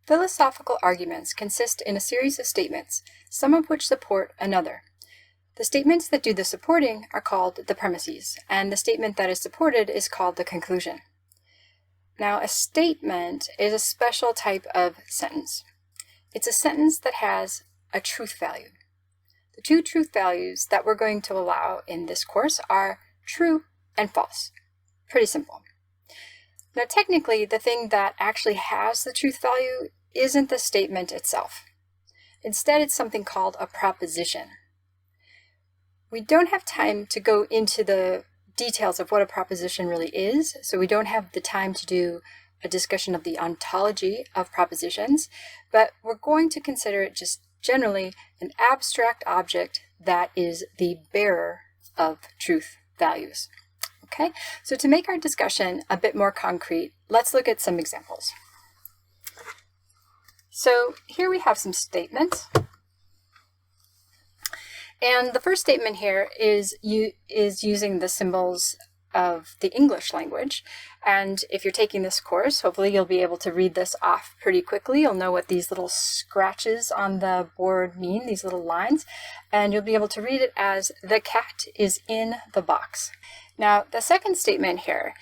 Philosophical arguments consist in a series of statements, some of which support another. The statements that do the supporting are called the premises, and the statement that is supported is called the conclusion. Now, a statement is a special type of sentence. It's a sentence that has a truth value. The two truth values that we're going to allow in this course are true and false. Pretty simple. Now, technically, the thing that actually has the truth value isn't the statement itself. Instead, it's something called a proposition. We don't have time to go into the details of what a proposition really is, so we don't have the time to do a discussion of the ontology of propositions, but we're going to consider it just generally an abstract object that is the bearer of truth values. Okay, so to make our discussion a bit more concrete, let's look at some examples. So here we have some statements. And the first statement here is using the symbols of the English language. And if you're taking this course, hopefully you'll be able to read this off pretty quickly. You'll know what these little scratches on the board mean, these little lines, and you'll be able to read it as the cat is in the box. Now, the second statement here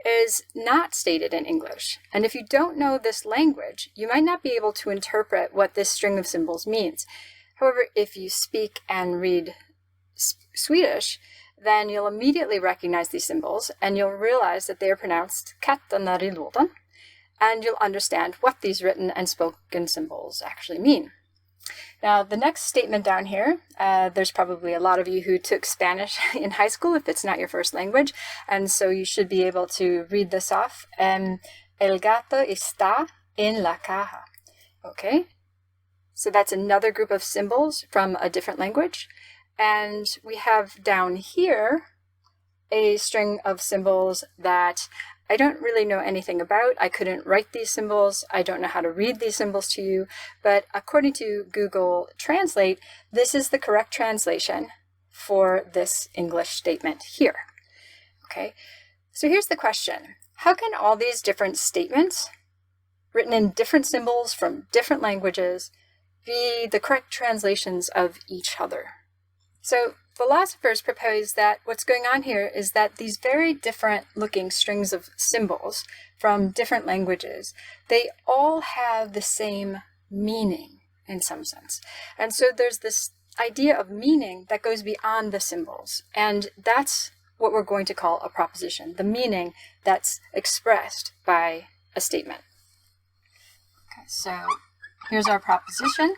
is not stated in English. And if you don't know this language, you might not be able to interpret what this string of symbols means. However, if you speak and read Swedish, then you'll immediately recognize these symbols and you'll realize that they are pronounced katten är i lådan, and you'll understand what these written and spoken symbols actually mean. Now, the next statement down here, there's probably a lot of you who took Spanish in high school if it's not your first language, and so you should be able to read this off. El gato está en la caja. Okay, so that's another group of symbols from a different language. And we have down here a string of symbols that I don't really know anything about. I couldn't write these symbols. I don't know how to read these symbols to you. But according to Google Translate, this is the correct translation for this English statement here. Okay, so here's the question. How can all these different statements written in different symbols from different languages be the correct translations of each other? So philosophers propose that what's going on here is that these very different looking strings of symbols from different languages, they all have the same meaning in some sense. And so there's this idea of meaning that goes beyond the symbols. And that's what we're going to call a proposition, the meaning that's expressed by a statement. Okay, so here's our proposition.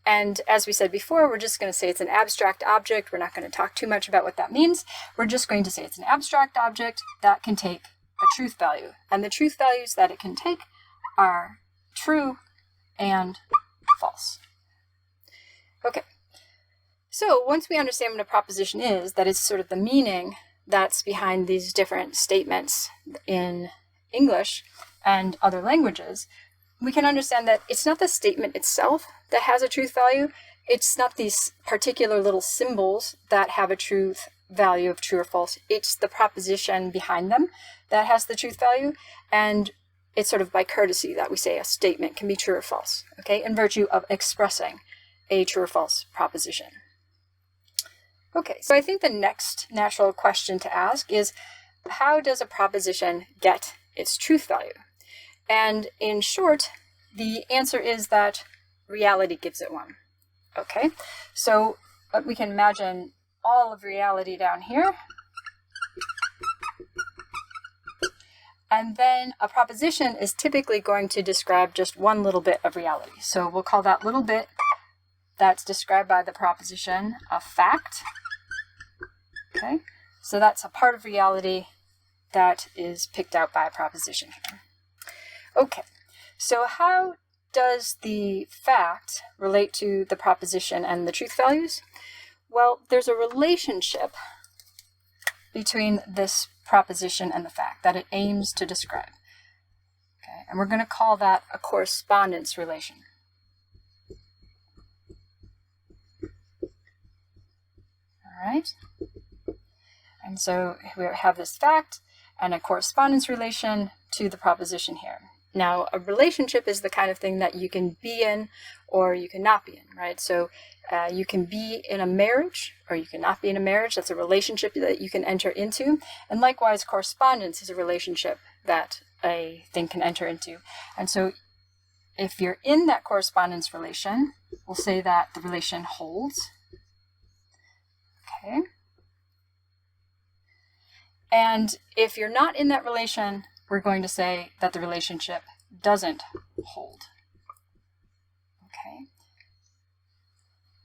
And as we said before, we're just going to say it's an abstract object. We're not going to talk too much about what that means. We're just going to say it's an abstract object that can take a truth value. And the truth values that it can take are true and false. Okay, so once we understand what a proposition is, that is sort of the meaning that's behind these different statements in English and other languages, we can understand that it's not the statement itself that has a truth value. It's not these particular little symbols that have a truth value of true or false. It's the proposition behind them that has the truth value. And it's sort of by courtesy that we say a statement can be true or false, okay, in virtue of expressing a true or false proposition. Okay, so I think the next natural question to ask is, how does a proposition get its truth value? And in short, the answer is that reality gives it one. Okay, so we can imagine all of reality down here. And then a proposition is typically going to describe just one little bit of reality. So we'll call that little bit that's described by the proposition a fact. Okay, so that's a part of reality that is picked out by a proposition here. Okay, so how does the fact relate to the proposition and the truth values? Well, there's a relationship between this proposition and the fact that it aims to describe. Okay, and we're going to call that a correspondence relation. All right, and so we have this fact and a correspondence relation to the proposition here. Now, a relationship is the kind of thing that you can be in or you can not be in, right? So you can be in a marriage or you can not be in a marriage. That's a relationship that you can enter into. And likewise, correspondence is a relationship that a thing can enter into. And so if you're in that correspondence relation, we'll say that the relation holds. Okay. And if you're not in that relation, we're going to say that the relationship doesn't hold. Okay.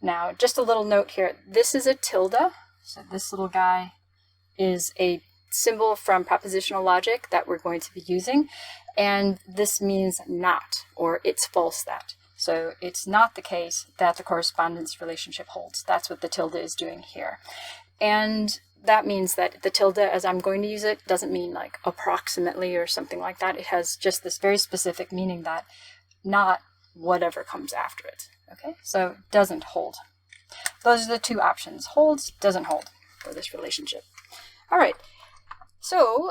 Now, just a little note here. This is a tilde. So this little guy is a symbol from propositional logic that we're going to be using. And this means not, or it's false that. So it's not the case that the correspondence relationship holds. That's what the tilde is doing here. And that means that the tilde, as I'm going to use it, doesn't mean like approximately or something like that. It has just this very specific meaning that not whatever comes after it. Okay, so doesn't hold. Those are the two options. Holds, doesn't hold for this relationship. All right, so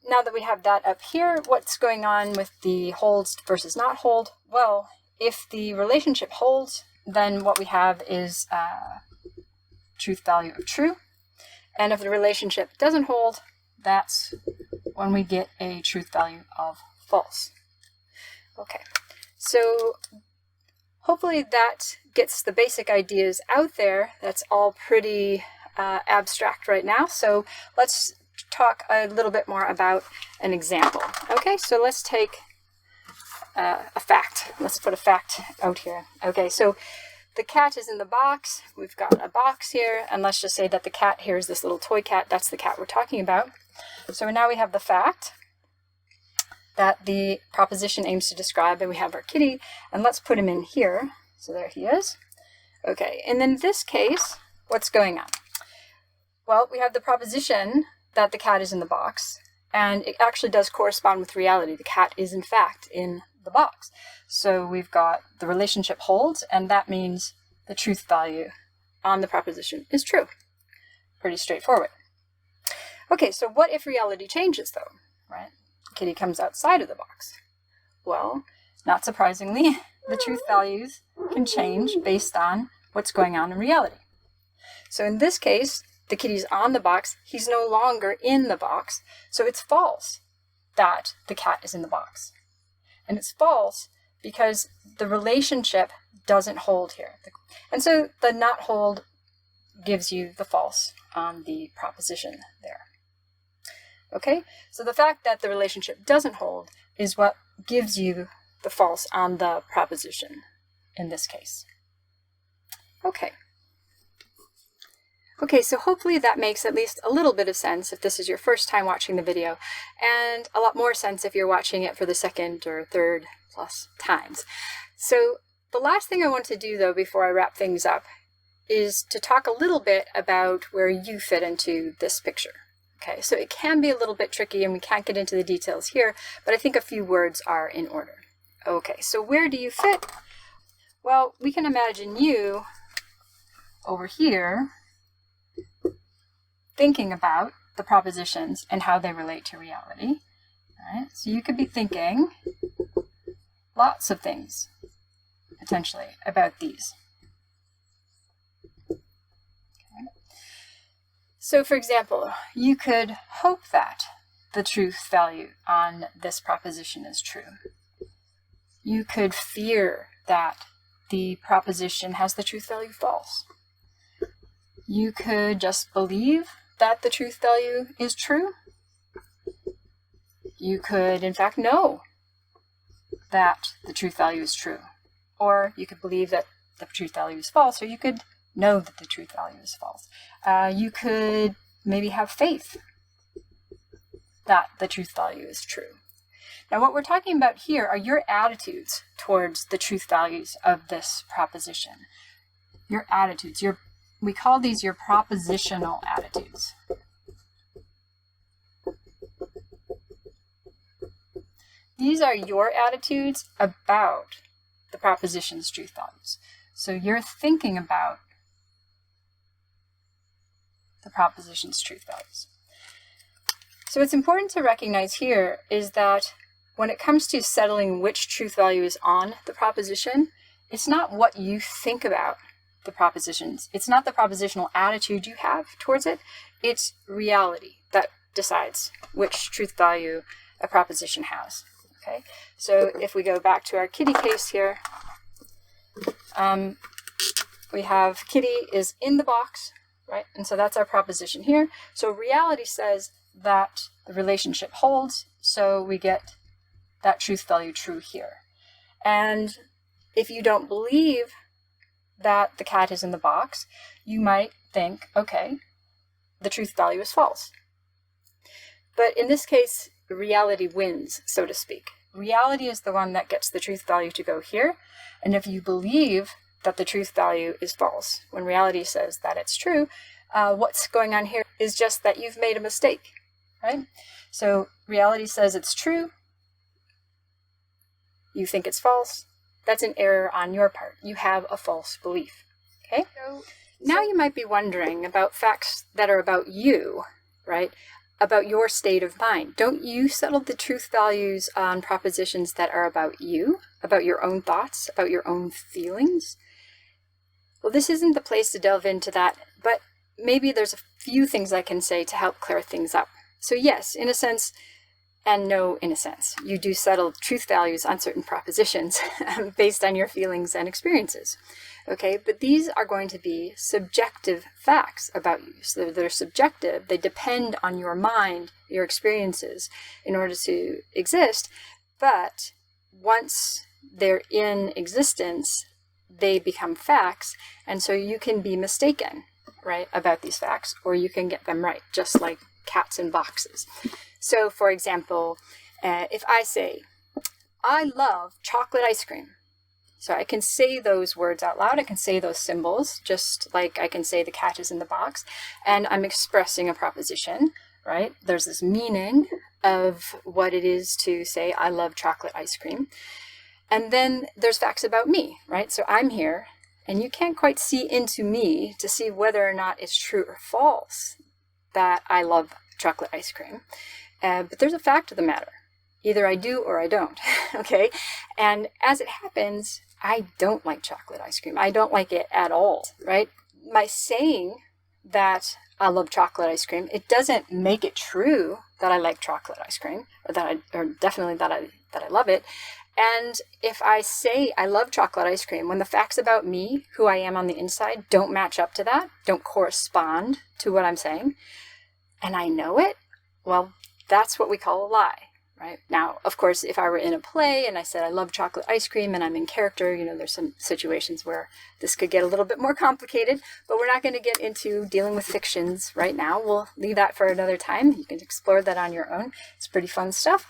now that we have that up here, what's going on with the holds versus not hold? Well, if the relationship holds, then what we have is truth value of true. And if the relationship doesn't hold, that's when we get a truth value of false. Okay, so hopefully that gets the basic ideas out there. That's all pretty abstract right now. So let's talk a little bit more about an example. Okay, so let's take a fact. Let's put a fact out here. Okay, so the cat is in the box. We've got a box here, and let's just say that the cat here is this little toy cat. That's the cat we're talking about. So now we have the fact that the proposition aims to describe, and we have our kitty, and let's put him in here. So there he is. Okay, and in this case, what's going on? Well, we have the proposition that the cat is in the box, and it actually does correspond with reality. The cat is, in fact, in the box. So we've got the relationship holds, and that means the truth value on the proposition is true. Pretty straightforward. Okay, so what if reality changes, though, right? Kitty comes outside of the box. Well, not surprisingly, the truth values can change based on what's going on in reality. So in this case, the kitty's on the box. He's no longer in the box. So it's false that the cat is in the box. And it's false because the relationship doesn't hold here. And so the not hold gives you the false on the proposition there. Okay, so the fact that the relationship doesn't hold is what gives you the false on the proposition in this case. Okay. Okay, so hopefully that makes at least a little bit of sense if this is your first time watching the video, and a lot more sense if you're watching it for the second or third plus times. So the last thing I want to do, though, before I wrap things up, is to talk a little bit about where you fit into this picture. Okay, so it can be a little bit tricky and we can't get into the details here, but I think a few words are in order. Okay, so where do you fit? Well, we can imagine you over here thinking about the propositions and how they relate to reality. All right, so you could be thinking lots of things, potentially, about these. Okay. So, for example, you could hope that the truth value on this proposition is true. You could fear that the proposition has the truth value false. You could just believe that the truth value is true. You could, in fact, know that the truth value is true. Or you could believe that the truth value is false, or you could know that the truth value is false. You could maybe have faith that the truth value is true. Now, what we're talking about here are your attitudes towards the truth values of this proposition. Your attitudes, we call these your propositional attitudes. These are your attitudes about the proposition's truth values. So you're thinking about the proposition's truth values. So what's important to recognize here is that when it comes to settling which truth value is on the proposition, it's not what you think about the propositions. It's not the propositional attitude you have towards it. It's reality that decides which truth value a proposition has. Okay, so if we go back to our kitty case here, we have kitty is in the box, right? And so that's our proposition here. So reality says that the relationship holds, so we get that truth value true here. And if you don't believe that the cat is in the box, you might think, okay, the truth value is false. But in this case, reality wins, so to speak. Reality is the one that gets the truth value to go here. And if you believe that the truth value is false, when reality says that it's true, what's going on here is just that you've made a mistake, right? So reality says it's true. You think it's false. That's an error on your part. You have a false belief, okay? So now you might be wondering about facts that are about you, right? About your state of mind. Don't you settle the truth values on propositions that are about you, about your own thoughts, about your own feelings? Well, this isn't the place to delve into that, but maybe there's a few things I can say to help clear things up. So yes, in a sense, and no, in a sense, you do settle truth values on certain propositions based on your feelings and experiences. Okay, but these are going to be subjective facts about you. So they're subjective, they depend on your mind, your experiences in order to exist. But once they're in existence, they become facts. And so you can be mistaken, right, about these facts, or you can get them right, just like cats in boxes. So for example, if I say, I love chocolate ice cream. So I can say those words out loud. I can say those symbols, just like I can say the cat is in the box. And I'm expressing a proposition, right? There's this meaning of what it is to say, I love chocolate ice cream. And then there's facts about me, right? So I'm here, and you can't quite see into me to see whether or not it's true or false that I love chocolate ice cream. But there's a fact of the matter. Either I do or I don't, okay? And as it happens, I don't like chocolate ice cream. I don't like it at all, right? My saying that I love chocolate ice cream, it doesn't make it true that I like chocolate ice cream, or definitely that I love it. And if I say I love chocolate ice cream, when the facts about me, who I am on the inside, don't match up to that, don't correspond to what I'm saying, and I know it, well, that's what we call a lie. Right? Now, of course, if I were in a play and I said I love chocolate ice cream and I'm in character, there's some situations where this could get a little bit more complicated, but we're not going to get into dealing with fictions right now. We'll leave that for another time. You can explore that on your own. It's pretty fun stuff.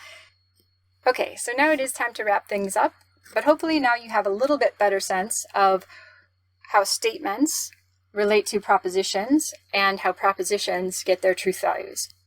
Okay, so now it is time to wrap things up, but hopefully now you have a little bit better sense of how statements relate to propositions and how propositions get their truth values.